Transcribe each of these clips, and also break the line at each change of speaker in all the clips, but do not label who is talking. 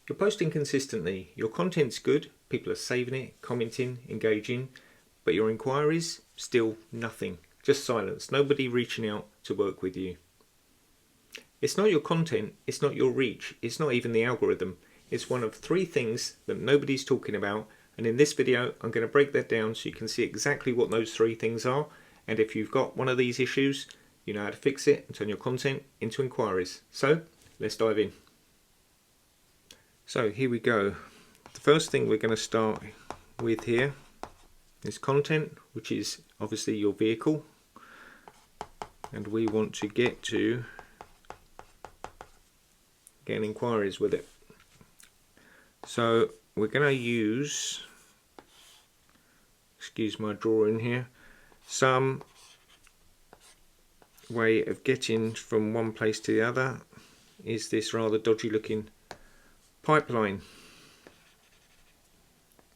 You're posting consistently, your content's good, people are saving it, commenting, engaging, but your inquiries, still nothing. Just silence, nobody reaching out to work with you. It's not your content, it's not your reach, it's not even the algorithm. It's one of 3 things that nobody's talking about, and in this video I'm going to break that down so you can see exactly what those 3 things are, and if you've got one of these issues, you know how to fix it and turn your content into inquiries. So let's dive in. So here we go. The first thing we're going to start with here is content, which is obviously your vehicle, and we want to get inquiries with it. So we're going to use, excuse my drawing here, some way of getting from one place to the other is this rather dodgy looking pipeline.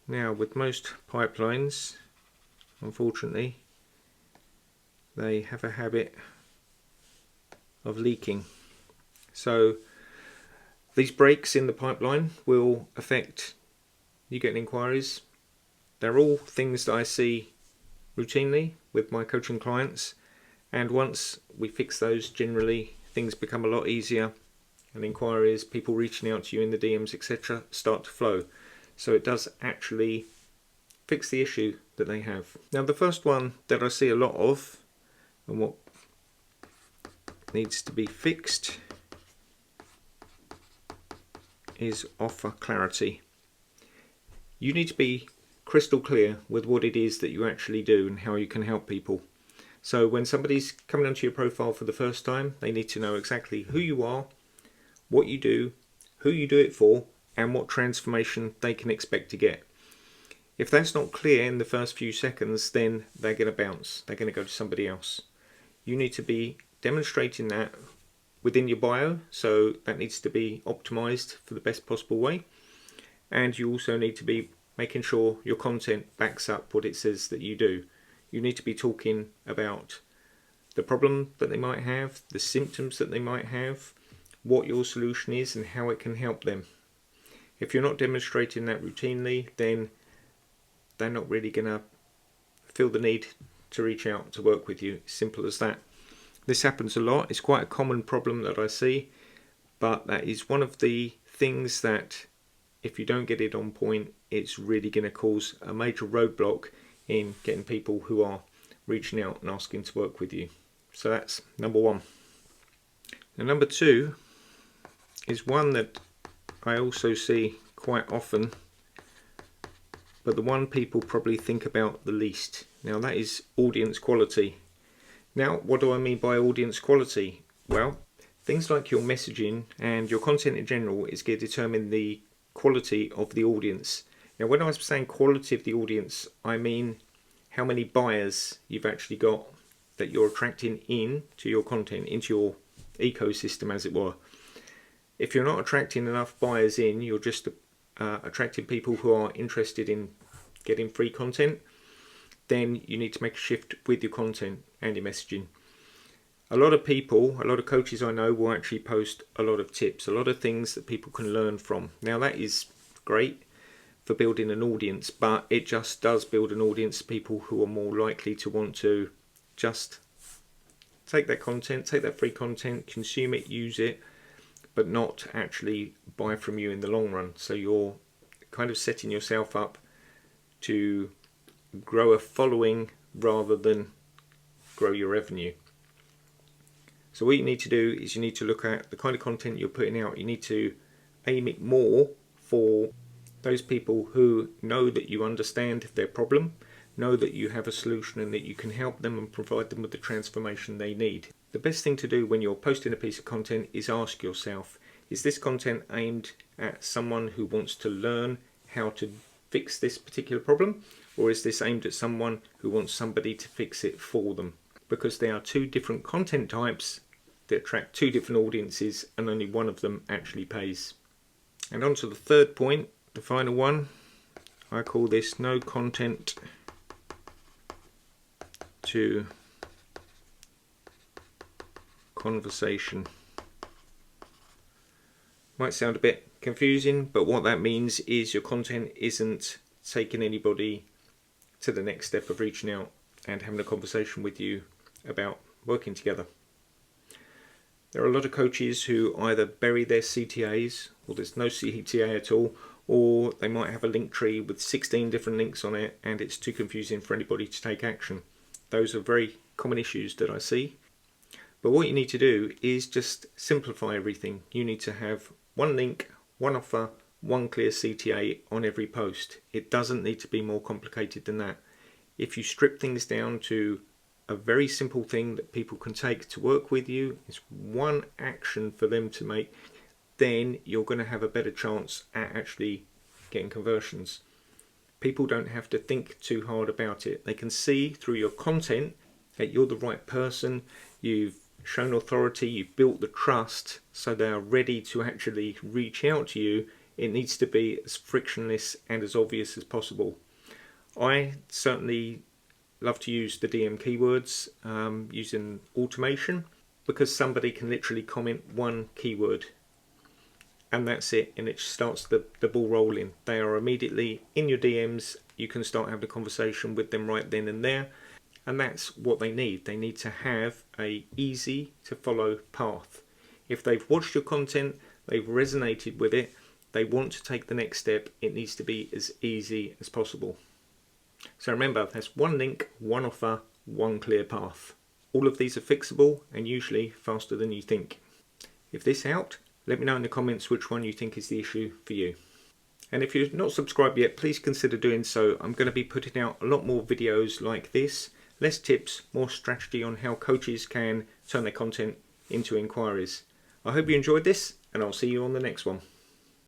Now with most pipelines, unfortunately, they have a habit of leaking. So these breaks in the pipeline will affect you getting inquiries. They're all things that I see routinely with my coaching clients, and once we fix those, generally things become a lot easier and inquiries, people reaching out to you in the DMs, etc., start to flow. So it does actually fix the issue that they have. Now the first one that I see a lot of, and what needs to be fixed, is offer clarity. You need to be crystal clear with what it is that you actually do and how you can help people. So when somebody's coming onto your profile for the first time, they need to know exactly who you are, what you do, who you do it for, and what transformation they can expect to get. If that's not clear in the first few seconds, then they're going to bounce. They're going to go to somebody else. You need to be demonstrating that within your bio, so that needs to be optimized for the best possible way. And you also need to be making sure your content backs up what it says that you do. You need to be talking about the problem that they might have, the symptoms that they might have, what your solution is and how it can help them. If you're not demonstrating that routinely, then they're not really going to feel the need to reach out to work with you. Simple as that. This happens a lot. It's quite a common problem that I see, but that is one of the things that if you don't get it on point, it's really going to cause a major roadblock in getting people who are reaching out and asking to work with you. So that's number 1. Now number 2 is one that I also see quite often, but the one people probably think about the least. Now that is audience quality. Now what do I mean by audience quality? Well, things like your messaging and your content in general is going to determine the quality of the audience. Now when I was saying quality of the audience, I mean how many buyers you've actually got that you're attracting in to your content, into your ecosystem as it were. If you're not attracting enough buyers in, you're just attracting people who are interested in getting free content, then you need to make a shift with your content and your messaging. A lot of people, a lot of coaches I know will actually post a lot of tips, a lot of things that people can learn from. Now that is great for building an audience, but it just does build an audience of people who are more likely to want to just take that content, take that free content, consume it, use it, but not actually buy from you in the long run. So you're kind of setting yourself up to grow a following rather than grow your revenue. So what you need to do is you need to look at the kind of content you're putting out. You need to aim it more for those people who know that you understand their problem, know that you have a solution and that you can help them and provide them with the transformation they need. The best thing to do when you're posting a piece of content is ask yourself, is this content aimed at someone who wants to learn how to fix this particular problem, or is this aimed at someone who wants somebody to fix it for them? Because there are 2 different content types that attract 2 different audiences, and only one of them actually pays. And on to the third point, the final one. I call this no content to conversation. Might sound a bit confusing, but what that means is your content isn't taking anybody to the next step of reaching out and having a conversation with you about working together. There are a lot of coaches who either bury their CTAs, or there's no CTA at all, or they might have a link tree with 16 different links on it and it's too confusing for anybody to take action. Those are very common issues that I see. But what you need to do is just simplify everything. You need to have one link, one offer, one clear CTA on every post. It doesn't need to be more complicated than that. If you strip things down to a very simple thing that people can take to work with you, it's one action for them to make, then you're going to have a better chance at actually getting conversions. People don't have to think too hard about it. They can see through your content that you're the right person, you've shown authority, you've built the trust, so they are ready to actually reach out to you. It needs to be as frictionless and as obvious as possible. I certainly love to use the DM keywords using automation, because somebody can literally comment one keyword and that's it, and it starts the ball rolling. They are immediately in your DMs. You can start having a conversation with them right then and there, and that's what they need. They need to have a easy to follow path. If they've watched your content, they've resonated with it, they want to take the next step, it needs to be as easy as possible. So remember, that's one link, one offer, one clear path. All of these are fixable and usually faster than you think. If this helped, let me know in the comments which one you think is the issue for you. And if you're not subscribed yet, please consider doing so. I'm going to be putting out a lot more videos like this. Less tips, more strategy on how coaches can turn their content into inquiries. I hope you enjoyed this, and I'll see you on the next one.